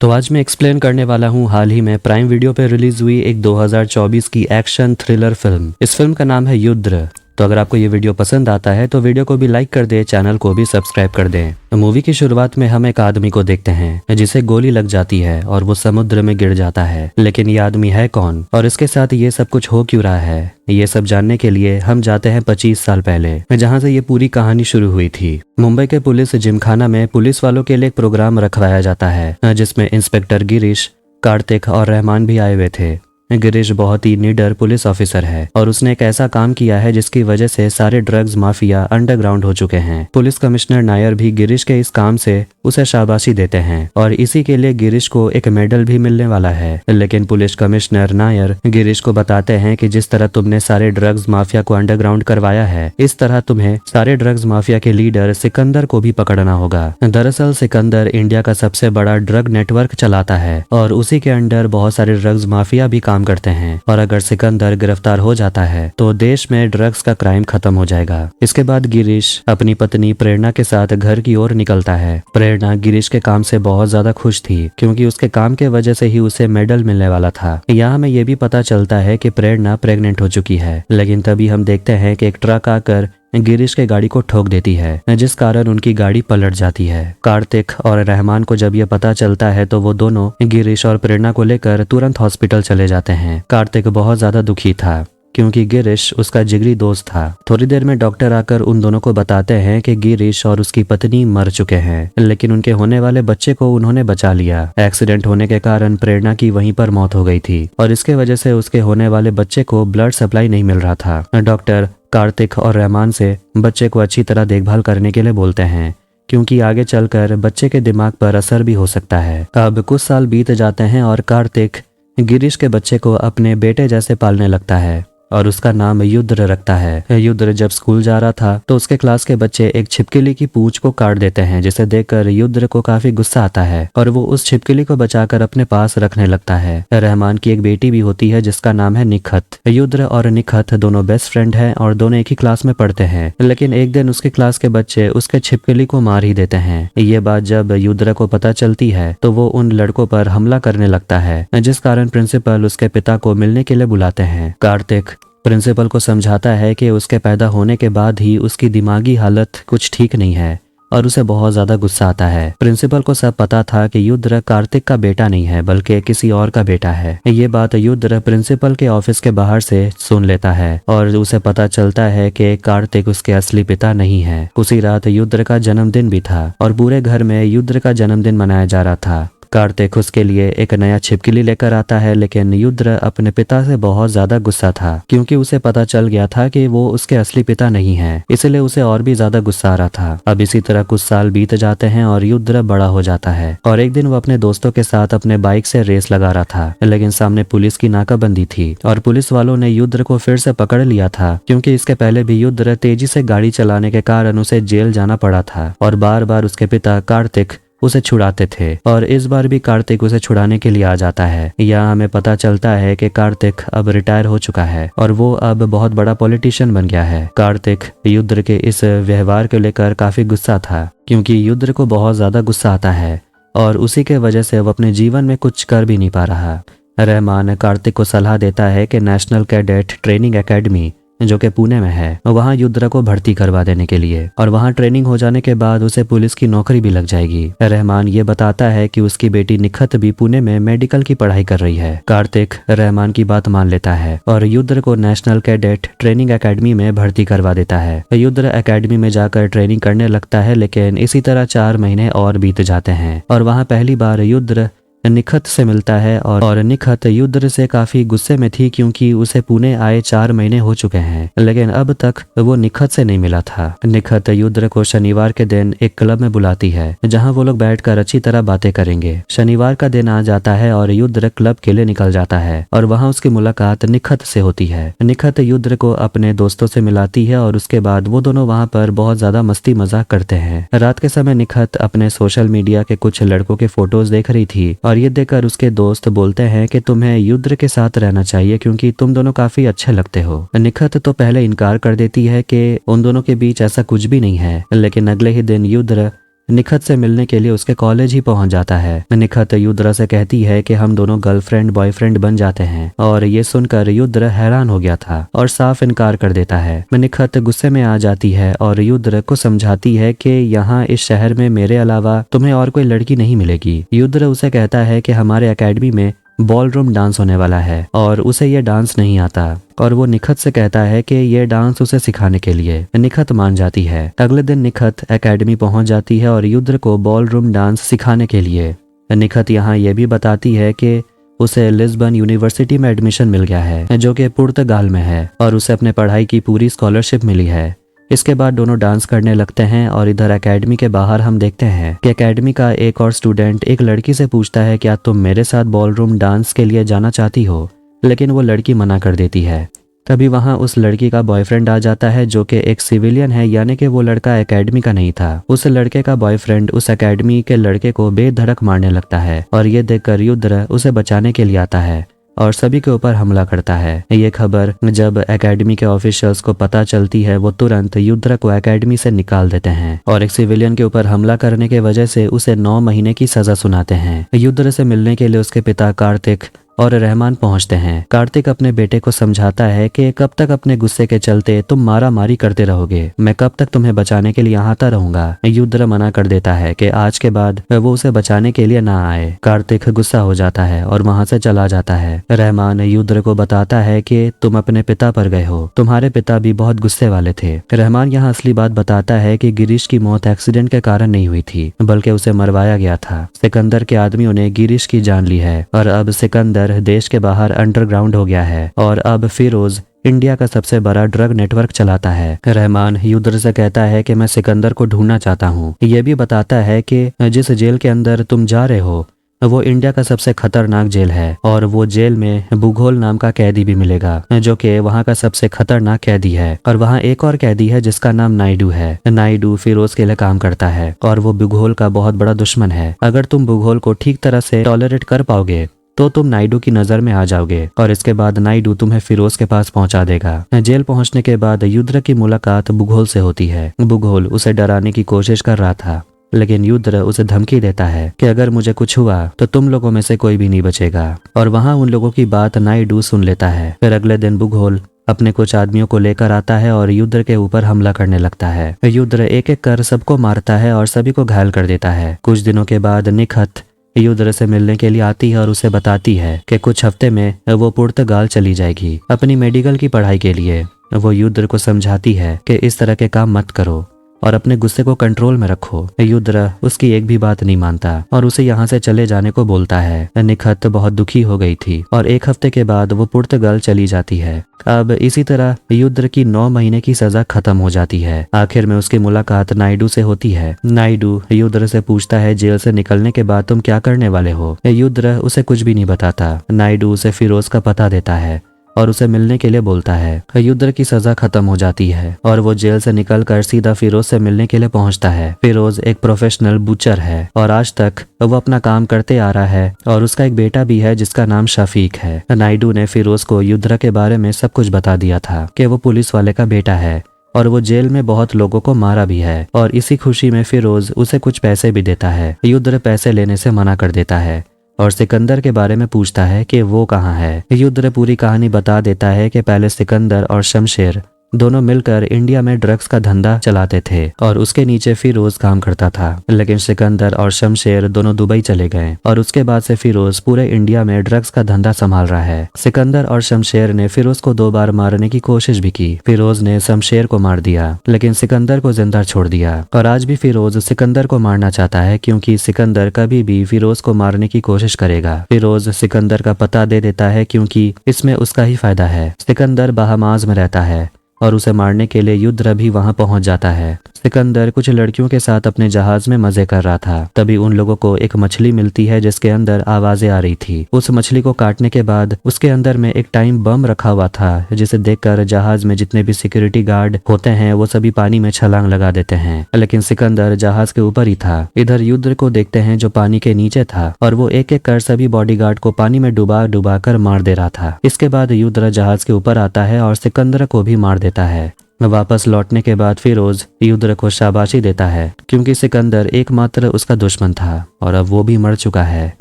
तो आज मैं एक्सप्लेन करने वाला हूँ हाल ही में प्राइम वीडियो पे रिलीज हुई एक 2024 की एक्शन थ्रिलर फिल्म। इस फिल्म का नाम है युद्ध। तो अगर आपको ये वीडियो पसंद आता है तो वीडियो को भी लाइक कर दे, चैनल को भी सब्सक्राइब कर दें। तो मूवी की शुरुआत में हम एक आदमी को देखते हैं जिसे गोली लग जाती है और वो समुद्र में गिर जाता है। लेकिन ये आदमी है कौन और इसके साथ ये सब कुछ हो क्यों रहा है, ये सब जानने के लिए हम जाते हैं 25 साल पहले, जहाँ से ये पूरी कहानी शुरू हुई थी। मुंबई के पुलिस जिमखाना में पुलिस वालों के लिए एक प्रोग्राम रखवाया जाता है जिसमें इंस्पेक्टर गिरीश, कार्तिक और रहमान भी आए हुए थे। गिरीश बहुत ही निडर पुलिस ऑफिसर है और उसने एक ऐसा काम किया है जिसकी वजह से सारे ड्रग्स माफिया अंडरग्राउंड हो चुके हैं। पुलिस कमिश्नर नायर भी गिरीश के इस काम से उसे शाबाशी देते हैं और इसी के लिए गिरीश को एक मेडल भी मिलने वाला है। लेकिन पुलिस कमिश्नर नायर गिरीश को बताते हैं कि जिस तरह तुमने सारे ड्रग्स माफिया को अंडरग्राउंड करवाया है, इस तरह तुम्हें सारे ड्रग्स माफिया के लीडर सिकंदर को भी पकड़ना होगा। दरअसल सिकंदर इंडिया का सबसे बड़ा ड्रग नेटवर्क चलाता है और उसी के अंडर बहुत सारे ड्रग्स माफिया भी काम करते हैं और अगर सिकंदर गिरफ्तार हो जाता है तो देश में ड्रग्स का क्राइम खत्म हो जाएगा। इसके बाद गिरीश अपनी पत्नी प्रेरणा के साथ घर की ओर निकलता है। प्रेरणा गिरीश के काम से बहुत ज्यादा खुश थी क्योंकि उसके काम के वजह से ही उसे मेडल मिलने वाला था। यहाँ हमें ये भी पता चलता है कि प्रेरणा प्रेग्नेंट हो चुकी है। लेकिन तभी हम देखते हैं कि एक ट्रक आकर गिरीश के गाड़ी को ठोक देती है जिस कारण उनकी गाड़ी पलट जाती है। कार्तिक और रहमान को जब यह पता चलता है तो वो दोनों गिरीश और प्रेरणा को लेकर तुरंत हॉस्पिटल चले जाते हैं। कार्तिक बहुत ज्यादा दुखी था क्योंकि गिरीश उसका जिगरी दोस्त था। थोड़ी देर में डॉक्टर आकर उन दोनों को बताते हैं कि गिरीश और उसकी पत्नी मर चुके हैं, लेकिन उनके होने वाले बच्चे को उन्होंने बचा लिया। एक्सीडेंट होने के कारण प्रेरणा की वहीं पर मौत हो गई थी और इसके वजह से उसके होने वाले बच्चे को ब्लड सप्लाई नहीं मिल रहा था। डॉक्टर कार्तिक और रहमान से बच्चे को अच्छी तरह देखभाल करने के लिए बोलते हैं क्योंकि आगे चलकर बच्चे के दिमाग पर असर भी हो सकता है। अब कुछ साल बीत जाते हैं और कार्तिक गिरीश के बच्चे को अपने बेटे जैसे पालने लगता है और उसका नाम युद्ध रखता है। युद्ध जब स्कूल जा रहा था तो उसके क्लास के बच्चे एक छिपकली की पूंछ को काट देते हैं, जिसे देखकर युद्ध को काफी गुस्सा आता है और वो उस छिपकली को बचाकर अपने पास रखने लगता है। रहमान की एक बेटी भी होती है जिसका नाम है निखत। युद्ध और निखत दोनों बेस्ट फ्रेंड हैं और दोनों एक ही क्लास में पढ़ते हैं। लेकिन एक दिन उसके क्लास के बच्चे उसके छिपकली को मार ही देते हैं। ये बात जब युद्ध को पता चलती है तो वो उन लड़कों पर हमला करने लगता है, जिस कारण प्रिंसिपल उसके पिता को मिलने के लिए बुलाते हैं। कार्तिक प्रिंसिपल को समझाता है कि उसके पैदा होने के बाद ही उसकी दिमागी हालत कुछ ठीक नहीं है और उसे बहुत ज्यादा गुस्सा आता है। प्रिंसिपल को सब पता था कि युद्ध कार्तिक का बेटा नहीं है बल्कि किसी और का बेटा है। ये बात युद्ध प्रिंसिपल के ऑफिस के बाहर से सुन लेता है और उसे पता चलता है कि कार्तिक उसके असली पिता नहीं है। उसी रात युद्ध का जन्मदिन भी था और पूरे घर में युद्ध का जन्मदिन मनाया जा रहा था। कार्तिक उसके लिए एक नया छिपकली लेकर आता है, लेकिन युद्ध अपने पिता से बहुत ज्यादा गुस्सा था क्योंकि उसे पता चल गया था कि वो उसके असली पिता नहीं है, इसलिए उसे और भी ज्यादा गुस्सा आ रहा था। अब इसी तरह कुछ साल बीत जाते हैं और युद्ध बड़ा हो जाता है और एक दिन वो अपने दोस्तों के साथ अपने बाइक से रेस लगा रहा था, लेकिन सामने पुलिस की नाकाबंदी थी और पुलिस वालों ने युद्ध को फिर से पकड़ लिया था क्योंकि इसके पहले भी युद्ध तेजी से गाड़ी चलाने के कारण उसे जेल जाना पड़ा था और बार बार उसके पिता कार्तिक उसे छुड़ाते थे और इस बार भी कार्तिक उसे छुड़ाने के लिए आ जाता है। यहाँ हमें पता चलता है कि कार्तिक अब रिटायर हो चुका है और वो अब बहुत बड़ा पॉलिटिशियन बन गया है। कार्तिक युद्ध के इस व्यवहार को लेकर काफी गुस्सा था क्योंकि युद्ध को बहुत ज्यादा गुस्सा आता है और उसी के वजह से वो अपने जीवन में कुछ कर भी नहीं पा रहा। रहमान कार्तिक को सलाह देता है कि नेशनल कैडेट ट्रेनिंग एकेडमी जो कि पुणे में है, वहाँ युद्ध को भर्ती करवा देने के लिए और वहाँ ट्रेनिंग हो जाने के बाद उसे पुलिस की नौकरी भी लग जाएगी। रहमान ये बताता है कि उसकी बेटी निखत भी पुणे में मेडिकल की पढ़ाई कर रही है। कार्तिक रहमान की बात मान लेता है और युद्ध को नेशनल कैडेट ट्रेनिंग एकेडमी में भर्ती करवा देता है। युद्ध एकेडमी में जाकर ट्रेनिंग करने लगता है, लेकिन इसी तरह 4 महीने और बीत जाते हैं और वहाँ पहली बार युद्ध निखत से मिलता है और निखत युद्ध से काफी गुस्से में थी क्योंकि उसे पुणे आए 4 महीने हो चुके हैं, लेकिन अब तक वो निखत से नहीं मिला था। निखत युद्ध को शनिवार के दिन एक क्लब में बुलाती है जहां वो लोग बैठकर अच्छी तरह बातें करेंगे। शनिवार का दिन आ जाता है और युद्ध क्लब के लिए निकल जाता है और वहां उसकी मुलाकात निखत से होती है। निखत युद्ध को अपने दोस्तों से मिलाती है और उसके बाद वो दोनों वहां पर बहुत ज्यादा मस्ती मजाक करते हैं। रात के समय निखत अपने सोशल मीडिया के कुछ लड़कों के फोटोज देख रही थी और ये देखकर उसके दोस्त बोलते हैं कि तुम्हें युद्ध के साथ रहना चाहिए क्योंकि तुम दोनों काफी अच्छे लगते हो। निखत तो पहले इनकार कर देती है कि उन दोनों के बीच ऐसा कुछ भी नहीं है, लेकिन अगले ही दिन युद्ध निखत से मिलने के लिए उसके कॉलेज ही पहुंच जाता है। निखत युद्रा से कहती है कि हम दोनों गर्लफ्रेंड बॉयफ्रेंड बन जाते हैं, और ये सुनकर युद्र हैरान हो गया था और साफ इनकार कर देता है। निखत गुस्से में आ जाती है और युद्र को समझाती है कि यहाँ इस शहर में मेरे अलावा तुम्हें और कोई लड़की नहीं मिलेगी। युद्र उसे कहता है कि हमारे एकेडमी में बॉलरूम डांस होने वाला है और उसे ये डांस नहीं आता, और वो निखत से कहता है कि ये डांस उसे सिखाने के लिए। निखत मान जाती है। अगले दिन निखत एकेडमी पहुंच जाती है और युद्र को बॉलरूम डांस सिखाने के लिए। निखत यहाँ ये भी बताती है कि उसे लिस्बन यूनिवर्सिटी में एडमिशन मिल गया है, जो कि पुर्तगाल में है, और उसे अपने पढ़ाई की पूरी स्कॉलरशिप मिली है। इसके बाद दोनों डांस करने लगते हैं, और इधर एकेडमी के बाहर हम देखते हैं कि एकेडमी का एक और स्टूडेंट एक लड़की से पूछता है क्या तुम मेरे साथ बॉलरूम डांस के लिए जाना चाहती हो, लेकिन वो लड़की मना कर देती है। तभी वहां उस लड़की का बॉयफ्रेंड आ जाता है, जो कि एक सिविलियन है, यानी कि वो लड़का एकेडमी का नहीं था। उस लड़के का बॉयफ्रेंड उस एकेडमी के लड़के को बेधड़क मारने लगता है, और ये देखकर युद्र उसे बचाने के लिए आता है और सभी के ऊपर हमला करता है। ये खबर जब एकेडमी के ऑफिशियल्स को पता चलती है, वो तुरंत युद्र को एकेडमी से निकाल देते हैं और एक सिविलियन के ऊपर हमला करने के वजह से उसे 9 महीने की सजा सुनाते हैं। युद्र से मिलने के लिए उसके पिता कार्तिक और रहमान पहुंचते हैं। कार्तिक अपने बेटे को समझाता है कि कब तक अपने गुस्से के चलते तुम मारा मारी करते रहोगे, मैं कब तक तुम्हें बचाने के लिए यहाँ आता रहूंगा। युद्र मना कर देता है कि आज के बाद वो उसे बचाने के लिए ना आए। कार्तिक गुस्सा हो जाता है और वहां से चला जाता है। रहमान युद्र को बताता है कि तुम अपने पिता पर गए हो, तुम्हारे पिता भी बहुत गुस्से वाले थे। रहमान यहाँ असली बात बताता है कि गिरीश की मौत एक्सीडेंट के कारण नहीं हुई थी, बल्कि उसे मरवाया गया था। सिकंदर के आदमियों ने गिरीश की जान ली है, और अब सिकंदर देश के बाहर अंडरग्राउंड हो गया है, और अब फिरोज इंडिया का सबसे बड़ा ड्रग नेटवर्क चलाता है। रहमान युद्र से कहता है कि मैं सिकंदर को ढूंढना चाहता हूँ। ये भी बताता है कि जिस जेल के अंदर तुम जा रहे हो वो इंडिया का सबसे खतरनाक जेल है, और वो जेल में भूगोल नाम का कैदी भी मिलेगा, जो कि वहाँ का सबसे खतरनाक कैदी है। और वहाँ एक और कैदी है जिसका नाम नायडू है। नायडू फिरोज के लिए काम करता है, और वो भूगोल का बहुत बड़ा दुश्मन है। अगर तुम भूगोल को ठीक तरह से टॉलरेट कर पाओगे तो तुम नायडू की नजर में आ जाओगे, और इसके बाद नायडू तुम्हें फिरोज के पास पहुंचा देगा। जेल पहुंचने के बाद युद्र की मुलाकात भूगोल से होती है। भूगोल उसे डराने की कोशिश कर रहा था, लेकिन युद्र उसे धमकी देता है कि अगर मुझे कुछ हुआ तो तुम लोगों में से कोई भी नहीं बचेगा, और वहां उन लोगों की बात नायडू सुन लेता है। फिर अगले दिन भूगोल अपने कुछ आदमियों को लेकर आता है और युद्र के ऊपर हमला करने लगता है। युद्र एक एक कर सबको मारता है और सभी को घायल कर देता है। कुछ दिनों के बाद निखत युद्र से मिलने के लिए आती है और उसे बताती है कि कुछ हफ्ते में वो पुर्तगाल चली जाएगी अपनी मेडिकल की पढ़ाई के लिए। वो युद्र को समझाती है कि इस तरह के काम मत करो और अपने गुस्से को कंट्रोल में रखो। युद्र उसकी एक भी बात नहीं मानता और उसे यहाँ से चले जाने को बोलता है। निखत बहुत दुखी हो गई थी और एक हफ्ते के बाद वो पुर्तगाल चली जाती है। अब इसी तरह युद्र की 9 महीने की सजा खत्म हो जाती है। आखिर में उसकी मुलाकात नायडू से होती है। नायडू युद्र से पूछता है जेल से निकलने के बाद तुम क्या करने वाले हो। युद्र उसे कुछ भी नहीं बताता। नायडू उसे फिरोज का पता देता है और उसे मिलने के लिए बोलता है। युद्र की सजा खत्म हो जाती है और वो जेल से निकलकर सीधा फिरोज से मिलने के लिए पहुंचता है। फिरोज एक प्रोफेशनल बुचर है और आज तक वो अपना काम करते आ रहा है और उसका एक बेटा भी है जिसका नाम शफीक है। नायडू ने फिरोज को युद्र के बारे में सब कुछ बता दिया था कि वो पुलिस वाले का बेटा है और वो जेल में बहुत लोगों को मारा भी है, और इसी खुशी में फिरोज उसे कुछ पैसे भी देता है। युद्र पैसे लेने से मना कर देता है और सिकंदर के बारे में पूछता है कि वो कहाँ है। युद्र पूरी कहानी बता देता है कि पहले सिकंदर और शमशेर दोनों मिलकर इंडिया में ड्रग्स का धंधा चलाते थे और उसके नीचे फिरोज काम करता था, लेकिन सिकंदर और शमशेर दोनों दुबई चले गए और उसके बाद से फिरोज पूरे इंडिया में ड्रग्स का धंधा संभाल रहा है। सिकंदर और शमशेर ने फिरोज को 2 बार मारने की कोशिश भी की। फिरोज ने शमशेर को मार दिया लेकिन सिकंदर को जिंदा छोड़ दिया, और आज भी फिरोज सिकंदर को मारना चाहता है क्योंकि सिकंदर कभी भी फिरोज को मारने की कोशिश करेगा। फिरोज सिकंदर का पता दे देता है क्योंकि इसमें उसका ही फायदा है। सिकंदर बहामास में रहता है और उसे मारने के लिए युद्र भी वहां पहुंच जाता है। सिकंदर कुछ लड़कियों के साथ अपने जहाज में मजे कर रहा था, तभी उन लोगों को एक मछली मिलती है जिसके अंदर आवाजें आ रही थी। उस मछली को काटने के बाद उसके अंदर में एक टाइम बम रखा हुआ था, जिसे देखकर जहाज में जितने भी सिक्योरिटी गार्ड होते हैं वो सभी पानी में छलांग लगा देते हैं, लेकिन सिकंदर जहाज के ऊपर ही था। इधर युद्र को देखते हैं जो पानी के नीचे था और वो एक एक कर सभी बॉडीगार्ड को पानी में डुबा कर मार दे रहा था। इसके बाद युद्र जहाज के ऊपर आता है और सिकंदर को भी मार देता है। वापस लौटने के बाद फिरोज युद्र को शाबाशी देता है क्योंकि सिकंदर एकमात्र उसका दुश्मन था और अब वो भी मर चुका है।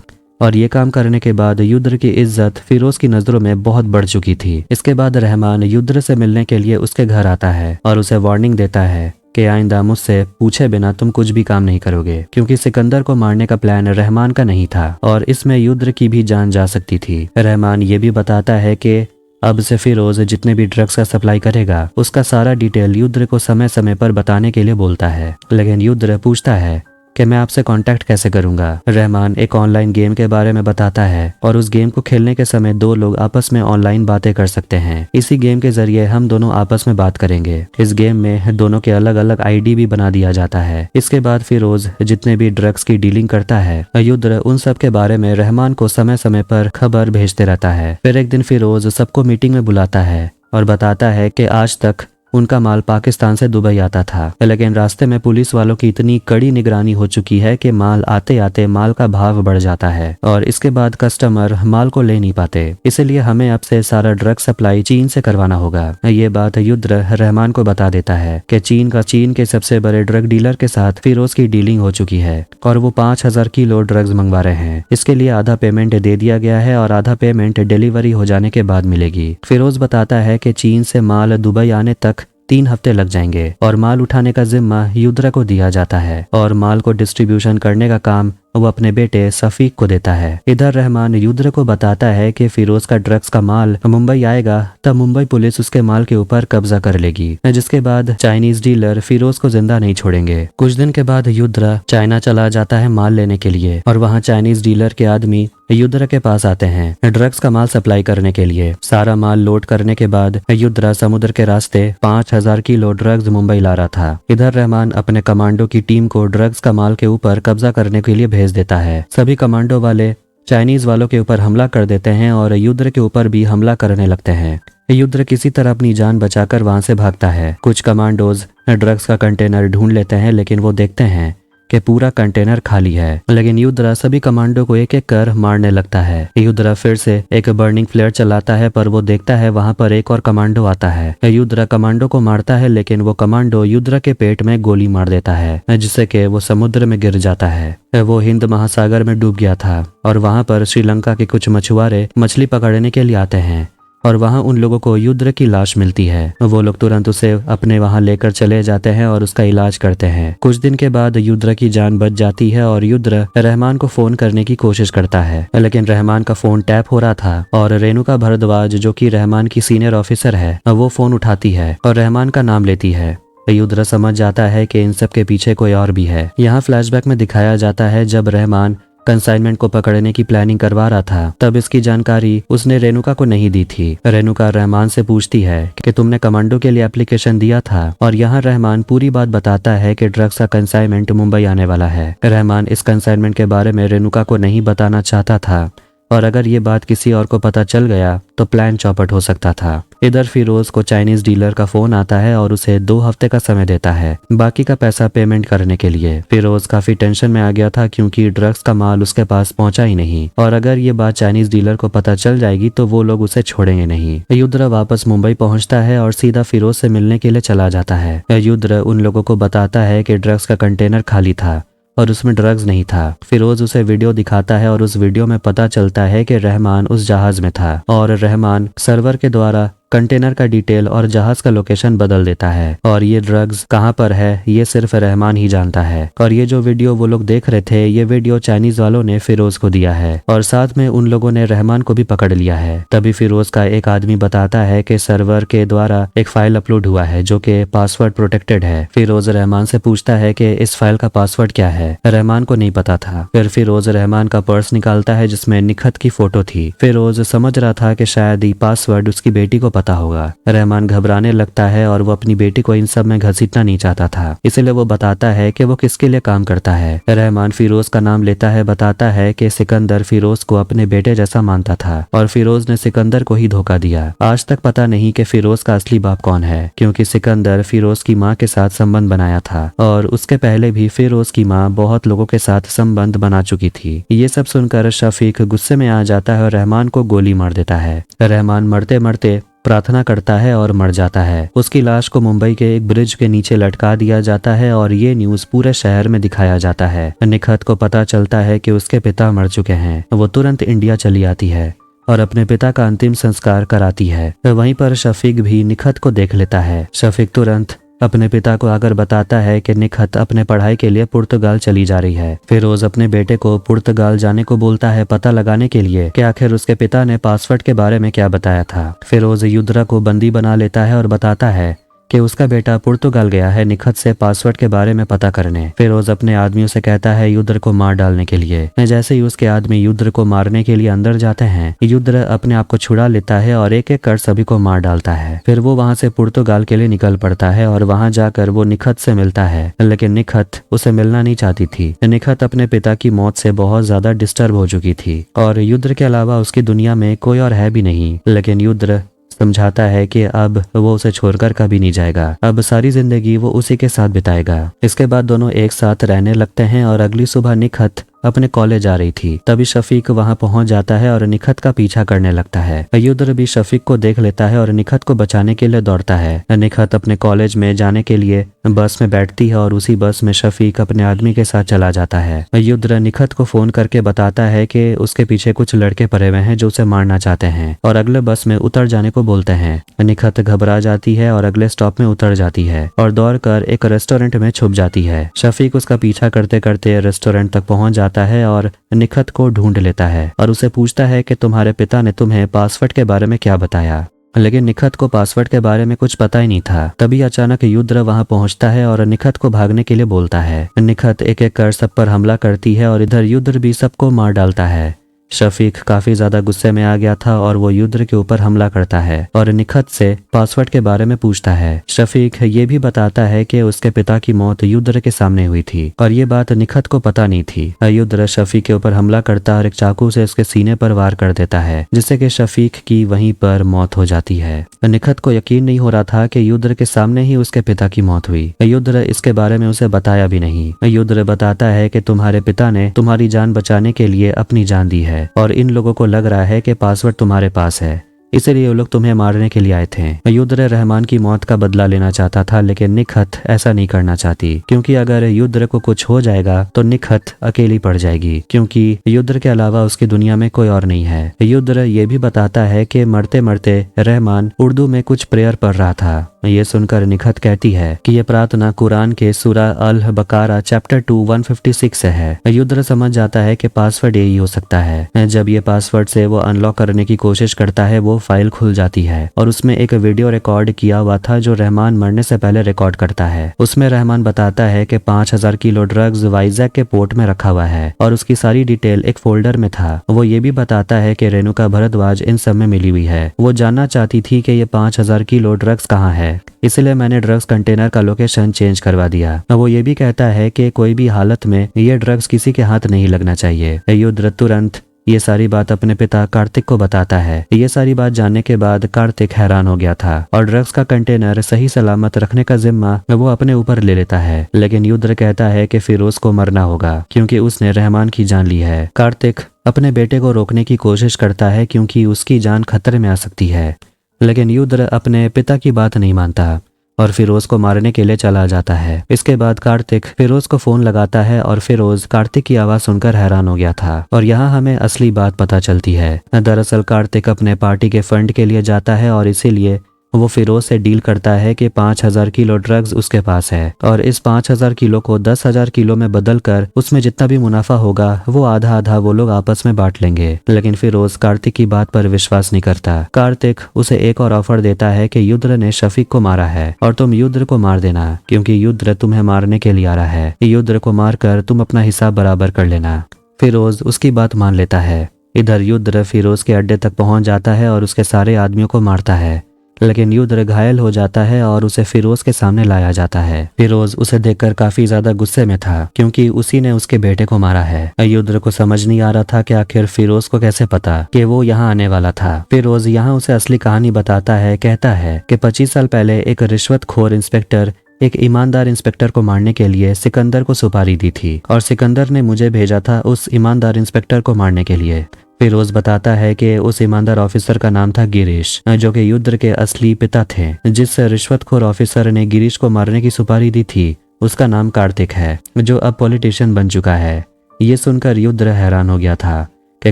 और ये काम करने के बाद युद्र की इज्जत फिरोज की नजरों में बहुत बढ़ चुकी थी। इसके बाद रहमान युद्र से मिलने के लिए उसके घर आता है और उसे वार्निंग देता है कि आइंदा मुझसे पूछे बिना तुम कुछ भी काम नहीं करोगे, क्योंकि सिकंदर को मारने का प्लान रहमान का नहीं था और इसमें युद्र की भी जान जा सकती थी। रहमान ये भी बताता है कि अब से फिरोज जितने भी ड्रग्स का सप्लाई करेगा उसका सारा डिटेल युद्र को समय समय पर बताने के लिए बोलता है। लेकिन युद्र पूछता है कि मैं आपसे कांटेक्ट कैसे करूंगा। रहमान एक ऑनलाइन गेम के बारे में बताता है और उस गेम को खेलने के समय दो लोग आपस में ऑनलाइन बातें कर सकते हैं। इसी गेम के जरिए हम दोनों आपस में बात करेंगे। इस गेम में दोनों के अलग अलग आईडी भी बना दिया जाता है। इसके बाद फिरोज जितने भी ड्रग्स की डीलिंग करता है युद्र उन सब के बारे में रहमान को समय समय पर खबर भेजते रहता है। फिर एक दिन फिरोज सबको मीटिंग में बुलाता है और बताता है कि आज तक उनका माल पाकिस्तान से दुबई आता था, लेकिन रास्ते में पुलिस वालों की इतनी कड़ी निगरानी हो चुकी है कि माल आते आते माल का भाव बढ़ जाता है और इसके बाद कस्टमर माल को ले नहीं पाते। इसलिए हमें अब से सारा ड्रग सप्लाई चीन से करवाना होगा। ये बात युद्र रहमान को बता देता है कि चीन के सबसे बड़े ड्रग डीलर के साथ फिरोज की डीलिंग हो चुकी है और वो 5000 किलो ड्रग्स मंगवा रहे हैं। इसके लिए आधा पेमेंट दे दिया गया है और आधा पेमेंट डिलीवरी हो जाने के बाद मिलेगी। फिरोज बताता है कि चीन से माल दुबई आने तक 3 हफ्ते लग जाएंगे और माल उठाने का जिम्मा युद्र को दिया जाता है और माल को डिस्ट्रीब्यूशन करने का काम वो अपने बेटे सफीक को देता है। इधर रहमान युद्र को बताता है कि फिरोज का ड्रग्स का माल मुंबई आएगा तब मुंबई पुलिस उसके माल के ऊपर कब्जा कर लेगी, जिसके बाद चाइनीज डीलर फिरोज को जिंदा नहीं छोड़ेंगे। कुछ दिन के बाद युद्र चाइना चला जाता है माल लेने के लिए और वहाँ चाइनीज डीलर के आदमी युद्र के पास आते हैं ड्रग्स का माल सप्लाई करने के लिए। सारा माल लोड करने के बाद युद्र समुद्र के रास्ते 5000 किलो ड्रग्स मुंबई ला रहा था। इधर रहमान अपने कमांडो की टीम को ड्रग्स का माल के ऊपर कब्जा करने के लिए भेज देता है। सभी कमांडो वाले चाइनीज वालों के ऊपर हमला कर देते हैं और युद्र के ऊपर भी हमला करने लगते हैं। युद्र किसी तरह अपनी जान बचाकर वहां से भागता है। कुछ कमांडोज ड्रग्स का कंटेनर ढूंढ लेते हैं लेकिन वो देखते हैं कि पूरा कंटेनर खाली है। लेकिन युद्रा सभी कमांडो को एक एक कर मारने लगता है। युद्रा फिर से एक बर्निंग फ्लेयर चलाता है पर वो देखता है वहां पर एक और कमांडो आता है। युद्रा कमांडो को मारता है लेकिन वो कमांडो युद्रा के पेट में गोली मार देता है जिससे कि वो समुद्र में गिर जाता है। वो हिंद महासागर में डूब गया था और वहां पर श्रीलंका के कुछ मछुआरे मछली पकड़ने के लिए आते हैं और वहां उन लोगों को युद्र की लाश मिलती है। वो लोग तुरंत उसे अपने वहां लेकर चले जाते हैं और उसका इलाज करते हैं। कुछ दिन के बाद युद्र की जान बच जाती है और युद्र रहमान को फोन करने की कोशिश करता है, लेकिन रहमान का फोन टैप हो रहा था और रेणुका भारद्वाज जो कि रहमान की सीनियर ऑफिसर है वो फोन उठाती है और रहमान का नाम लेती है। युद्र समझ जाता है कि इन सब के पीछे कोई और भी है। यहाँ फ्लैशबैक में दिखाया जाता है जब रहमान कंसाइनमेंट को पकड़ने की प्लानिंग करवा रहा था तब इसकी जानकारी उसने रेणुका को नहीं दी थी। रेणुका रहमान से पूछती है कि तुमने कमांडो के लिए एप्लीकेशन दिया था और यहाँ रहमान पूरी बात बताता है कि ड्रग्स का कंसाइनमेंट मुंबई आने वाला है। रहमान इस कंसाइनमेंट के बारे में रेणुका को नहीं बताना चाहता था और अगर ये बात किसी और को पता चल गया तो प्लान चौपट हो सकता था। इधर फिरोज को चाइनीज डीलर का फोन आता है और उसे 2 हफ्ते का समय देता है बाकी का पैसा पेमेंट करने के लिए। फिरोज काफी टेंशन में आ गया था क्योंकि ड्रग्स का माल उसके पास पहुंचा ही नहीं और अगर ये बात चाइनीज डीलर को पता चल जाएगी तो वो लोग उसे छोड़ेंगे नहीं। युद्र वापस मुंबई पहुंचता है और सीधा फिरोज से मिलने के लिए चला जाता है। युद्र उन लोगों को बताता है कि ड्रग्स का कंटेनर खाली था और उसमें ड्रग्स नहीं था। फिरोज उसे वीडियो दिखाता है और उस वीडियो में पता चलता है कि रहमान उस जहाज में था और रहमान सर्वर के द्वारा कंटेनर का डिटेल और जहाज का लोकेशन बदल देता है और ये ड्रग्स कहाँ पर है ये सिर्फ रहमान ही जानता है। और ये जो वीडियो वो लोग देख रहे थे ये वीडियो चाइनीज वालों ने फिरोज को दिया है और साथ में उन लोगों ने रहमान को भी पकड़ लिया है। तभी फिरोज का एक आदमी बताता है कि सर्वर के द्वारा एक फाइल अपलोड हुआ है जो कि पासवर्ड प्रोटेक्टेड है। फिरोज रहमान से पूछता है कि इस फाइल का पासवर्ड क्या है। रहमान को नहीं पता था। फिर फिरोज रहमान का पर्स निकालता है जिसमें निखत की फोटो थी। फिरोज समझ रहा था कि शायद ये पासवर्ड उसकी बेटी को पता होगा। रहमान घबराने लगता है और वो अपनी बेटी को इन सब में घसीटना नहीं चाहता था, इसलिए वो बताता है कि वो किसके लिए काम करता है। रहमान फिरोज का नाम लेता है, बताता है कि सिकंदर फिरोज को अपने बेटे जैसा मानता था और फिरोज ने सिकंदर को ही धोखा दिया। आज तक पता नहीं कि फिरोज का असली बाप कौन है क्योंकि सिकंदर फिरोज की माँ के साथ संबंध बनाया था और उसके पहले भी फिरोज की माँ बहुत लोगों के साथ संबंध बना चुकी थी। ये सब सुनकर शफीक गुस्से में आ जाता है और रहमान को गोली मार देता है। रहमान मरते मरते प्रार्थना करता है और मर जाता है। उसकी लाश को मुंबई के एक ब्रिज के नीचे लटका दिया जाता है और ये न्यूज़ पूरे शहर में दिखाया जाता है। निखत को पता चलता है कि उसके पिता मर चुके हैं। वो तुरंत इंडिया चली आती है और अपने पिता का अंतिम संस्कार कराती है। वहीं पर शफीक भी निखत को देख लेता है। शफीक तुरंत अपने पिता को आकर बताता है कि निखत अपने पढ़ाई के लिए पुर्तगाल चली जा रही है। फिरोज अपने बेटे को पुर्तगाल जाने को बोलता है पता लगाने के लिए कि आखिर उसके पिता ने पासवर्ड के बारे में क्या बताया था। फिरोज युद्रा को बंदी बना लेता है और बताता है कि उसका बेटा पुर्तगाल गया है निखत से पासवर्ड के बारे में पता करने। फिरोज अपने आदमियों से कहता है युद्र को मार डालने के लिए। जैसे ही उसके आदमी युद्र को मारने के लिए अंदर जाते हैं, युद्र अपने आप को छुड़ा लेता है और एक एक कर सभी को मार डालता है। फिर वो वहां से पुर्तगाल के लिए निकल पड़ता है और वहां जाकर वो निखत से मिलता है, लेकिन निखत उसे मिलना नहीं चाहती थी। निखत अपने पिता की मौत से बहुत ज्यादा डिस्टर्ब हो चुकी थी और युद्र के अलावा उसकी दुनिया में कोई और है भी नहीं। लेकिन युद्र समझाता है कि अब वो उसे छोड़कर कभी नहीं जाएगा, अब सारी जिंदगी वो उसी के साथ बिताएगा। इसके बाद दोनों एक साथ रहने लगते हैं और अगली सुबह निखत अपने कॉलेज आ रही थी। तभी शफीक वहां पहुंच जाता है और निखत का पीछा करने लगता है। युद्र भी शफीक को देख लेता है और निखत को बचाने के लिए दौड़ता है। निखत अपने कॉलेज में जाने के लिए बस में बैठती है और उसी बस में शफीक अपने आदमी के साथ चला जाता है। युद्र निखत को फोन करके बताता है कि उसके पीछे कुछ लड़के पड़े हुए हैं जो उसे मारना चाहते हैं और अगले बस में उतर जाने को बोलते हैं। निखत घबरा जाती है और अगले स्टॉप में उतर जाती है और दौड़कर एक रेस्टोरेंट में छुप जाती है। शफीक उसका पीछा करते करते रेस्टोरेंट तक पहुंच जाता है और निखत को ढूंढ लेता है और उसे पूछता है कि तुम्हारे पिता ने तुम्हें पासवर्ड के बारे में क्या बताया। लेकिन निखत को पासवर्ड के बारे में कुछ पता ही नहीं था। तभी अचानक युद्र वहां पहुंचता है और निखत को भागने के लिए बोलता है। निखत एक एक कर सब पर हमला करती है और इधर युद्र भी सबको मार डालता है। शफीक काफी ज्यादा गुस्से में आ गया था और वो युद्र के ऊपर हमला करता है और निखत से पासवर्ड के बारे में पूछता है। शफीक ये भी बताता है कि उसके पिता की मौत युद्र के सामने हुई थी और ये बात निखत को पता नहीं थी। युद्र शफीक के ऊपर हमला करता और एक चाकू से उसके सीने पर वार कर देता है, जिससे कि शफीक की वहीं पर मौत हो जाती है। निखत को यकीन नहीं हो रहा था कि युद्र के सामने ही उसके पिता की मौत हुई। युद्र इसके बारे में उसे बताया भी नहीं। युद्र बताता है कि तुम्हारे पिता ने तुम्हारी जान बचाने के लिए अपनी जान दी है और इन लोगों को लग रहा है कि पासवर्ड तुम्हारे पास है, इसलिए वो लोग तुम्हें मारने के लिए आए थे। युद्र रहमान की मौत का बदला लेना चाहता था, लेकिन निखत ऐसा नहीं करना चाहती, क्योंकि अगर युद्र को कुछ हो जाएगा तो निखत अकेली पड़ जाएगी, क्योंकि युद्र के अलावा उसकी दुनिया में कोई और नहीं है। युद्र ये भी बताता है कि मरते मरते रहमान उर्दू में कुछ प्रेयर पढ़ रहा था। ये सुनकर निखत कहती है कि ये प्रार्थना कुरान के सूरा अल बकारा चैप्टर 2 156 से है। युद्र समझ जाता है कि पासवर्ड यही हो सकता है। जब ये पासवर्ड से वो अनलॉक करने की कोशिश करता है, वो फाइल खुल जाती है और उसमें एक वीडियो रिकॉर्ड किया हुआ था जो रहमान मरने से पहले रिकॉर्ड करता है। उसमें रहमान बताता है कि 5000 किलो ड्रग्स वाइजैक के पोर्ट में रखा हुआ है और उसकी सारी डिटेल एक फोल्डर में था। वो ये भी बताता है कि रेणुका भारद्वाज इन सब में मिली हुई है। वो जानना चाहती थी कि ये 5000 किलो ड्रग्स कहाँ है, इसलिए मैंने ड्रग्स कंटेनर का लोकेशन चेंज करवा दिया। वो ये भी कहता है कि कोई भी हालत में ये ड्रग्स किसी के हाथ नहीं लगना चाहिए। युद्र तुरंत ये सारी बात अपने पिता कार्तिक को बताता है। ये सारी बात जानने के बाद कार्तिक हैरान हो गया था और ड्रग्स का कंटेनर सही सलामत रखने का जिम्मा वो अपने ऊपर ले लेता है। लेकिन युद्र कहता है कि फिरोज को मरना होगा क्योंकि उसने रहमान की जान ली है। कार्तिक अपने बेटे को रोकने की कोशिश करता है क्योंकि उसकी जान खतरे में आ सकती है, लेकिन युद्र अपने पिता की बात नहीं मानता और फिरोज को मारने के लिए चला जाता है। इसके बाद कार्तिक फिरोज को फोन लगाता है और फिरोज कार्तिक की आवाज सुनकर हैरान हो गया था और यहाँ हमें असली बात पता चलती है। दरअसल कार्तिक अपने पार्टी के फंड के लिए जाता है और इसीलिए वो फिरोज से डील करता है कि 5000 किलो ड्रग्स उसके पास है और इस 5000 किलो को 10,000 किलो में बदल कर उसमें जितना भी मुनाफा होगा वो आधा आधा वो लोग आपस में बांट लेंगे। लेकिन फिरोज कार्तिक की बात पर विश्वास नहीं करता। कार्तिक उसे एक और ऑफर देता है कि युद्र ने शफीक को मारा है और तुम युद्र को मार देना, क्योंकि युद्र तुम्हें मारने के लिए आ रहा है। युद्र को मारकर तुम अपना हिसाब बराबर कर लेना। फिरोज उसकी बात मान लेता है। इधर युद्र फिरोज के अड्डे तक पहुंच जाता है और उसके सारे आदमियों को मारता है, लेकिन युद्र घायल हो जाता है और उसे फिरोज के सामने लाया जाता है। फिरोज उसे देखकर काफी ज्यादा गुस्से में था क्योंकि उसी ने उसके बेटे को मारा है। युद्र को समझ नहीं आ रहा था कि आखिर फिरोज को कैसे पता कि वो यहाँ आने वाला था। फिरोज यहाँ उसे असली कहानी बताता है। कहता है कि 25 साल पहले एक रिश्वतखोर इंस्पेक्टर एक ईमानदार इंस्पेक्टर को मारने के लिए सिकंदर को सुपारी दी थी और सिकंदर ने मुझे भेजा था उस ईमानदार इंस्पेक्टर को मारने के लिए। फिरोज बताता है कि उस ईमानदार ऑफिसर का नाम था गिरीश, जो कि युद्र के असली पिता थे। जिस रिश्वतखोर ऑफिसर ने गिरीश को मारने की सुपारी दी थी उसका नाम कार्तिक है, जो अब पॉलिटिशियन बन चुका है। ये सुनकर युद्र हैरान हो गया था कि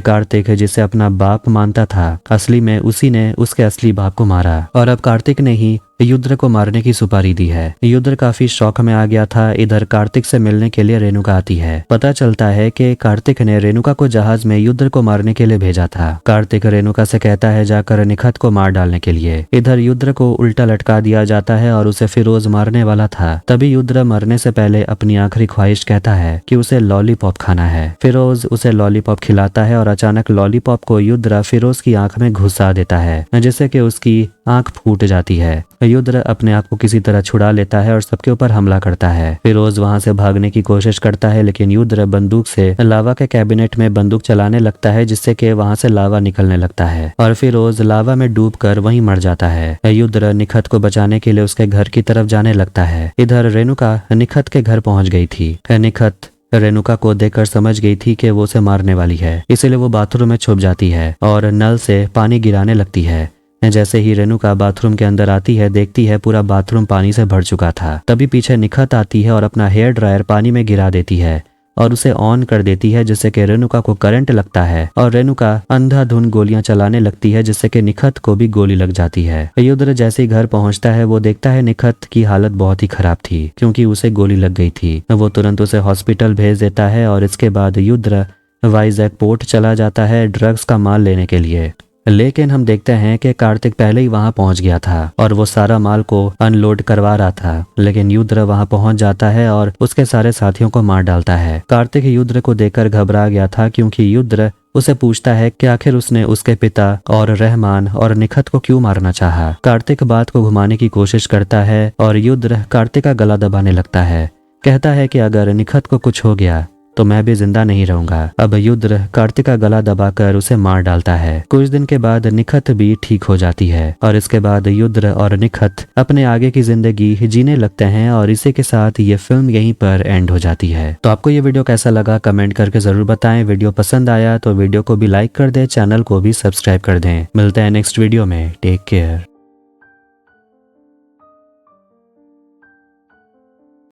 कार्तिक जिसे अपना बाप मानता था, असली में उसी ने उसके असली बाप को मारा और अब कार्तिक ने ही युद्र को मारने की सुपारी दी है। युद्र काफी शौक में आ गया था। इधर कार्तिक से मिलने के लिए रेणुका आती है। पता चलता है कि कार्तिक ने रेणुका को जहाज में युद्र को मारने के लिए भेजा था। कार्तिक रेणुका से कहता है जाकर निखत को मार डालने के लिए। इधर युद्र को उल्टा लटका दिया जाता है और उसे फिरोज मारने वाला था। तभी युद्र मरने से पहले अपनी आखिरी ख्वाहिश कहता है कि उसे लॉलीपॉप खाना है। फिरोज उसे लॉलीपॉप खिलाता है और अचानक लॉलीपॉप को युद्र फिरोज की आंख में घुसा देता है, जिससे कि उसकी आंख फूट जाती है। युद्र अपने आप को किसी तरह छुड़ा लेता है और सबके ऊपर हमला करता है। फिरोज वहां से भागने की कोशिश करता है, लेकिन युद्र बंदूक से लावा के कैबिनेट में बंदूक चलाने लगता है, जिससे कि वहां से लावा निकलने लगता है और फिरोज लावा में डूबकर वहीं मर जाता है। युद्र निखत को बचाने के लिए उसके घर की तरफ जाने लगता है। इधर रेणुका निखत के घर पहुंच गई थी। निखत रेणुका को देखकर समझ गई थी कि वो उसे मारने वाली है, इसीलिए वो बाथरूम में छुप जाती है और नल से पानी गिराने लगती है। जैसे ही रेणुका बाथरूम के अंदर आती है, देखती है पूरा बाथरूम पानी से भर चुका था। तभी पीछे निखत आती है और अपना हेयर ड्रायर पानी में गिरा देती है और उसे ऑन कर देती है, जिससे कि रेणुका को करंट लगता है और रेणुका अंधाधुंध गोलियां चलाने लगती है, जिससे कि निखत को भी गोली लग जाती है। युद्र जैसे ही घर पहुंचता है वो देखता है निखत की हालत बहुत ही खराब थी, क्योंकि उसे गोली लग गई थी। वो तुरंत उसे हॉस्पिटल भेज देता है और इसके बाद युद्र वाइजैक पोर्ट चला जाता है ड्रग्स का माल लेने के लिए। लेकिन हम देखते हैं कि कार्तिक पहले ही वहां पहुंच गया था और वो सारा माल को अनलोड करवा रहा था, लेकिन युद्र वहां पहुंच जाता है और उसके सारे साथियों को मार डालता है। कार्तिक युद्र को देखकर घबरा गया था, क्योंकि युद्र उसे पूछता है कि आखिर उसने उसके पिता और रहमान और निखत को क्यों मारना चाहा। कार्तिक बात को घुमाने की कोशिश करता है और युद्र कार्तिक का गला दबाने लगता है। कहता है कि अगर निखत को कुछ हो गया तो मैं भी जिंदा नहीं रहूंगा। अब युद्र कार्तिक का गला दबाकर उसे मार डालता है। कुछ दिन के बाद निखत भी ठीक हो जाती है और इसके बाद युद्र और निखत अपने आगे की जिंदगी जीने लगते हैं और इसी के साथ ये फिल्म यहीं पर एंड हो जाती है। तो आपको ये वीडियो कैसा लगा कमेंट करके जरूर बताएं। वीडियो पसंद आया तो वीडियो को भी लाइक कर दें, चैनल को भी सब्सक्राइब कर दें। मिलते हैं नेक्स्ट वीडियो में। Take care.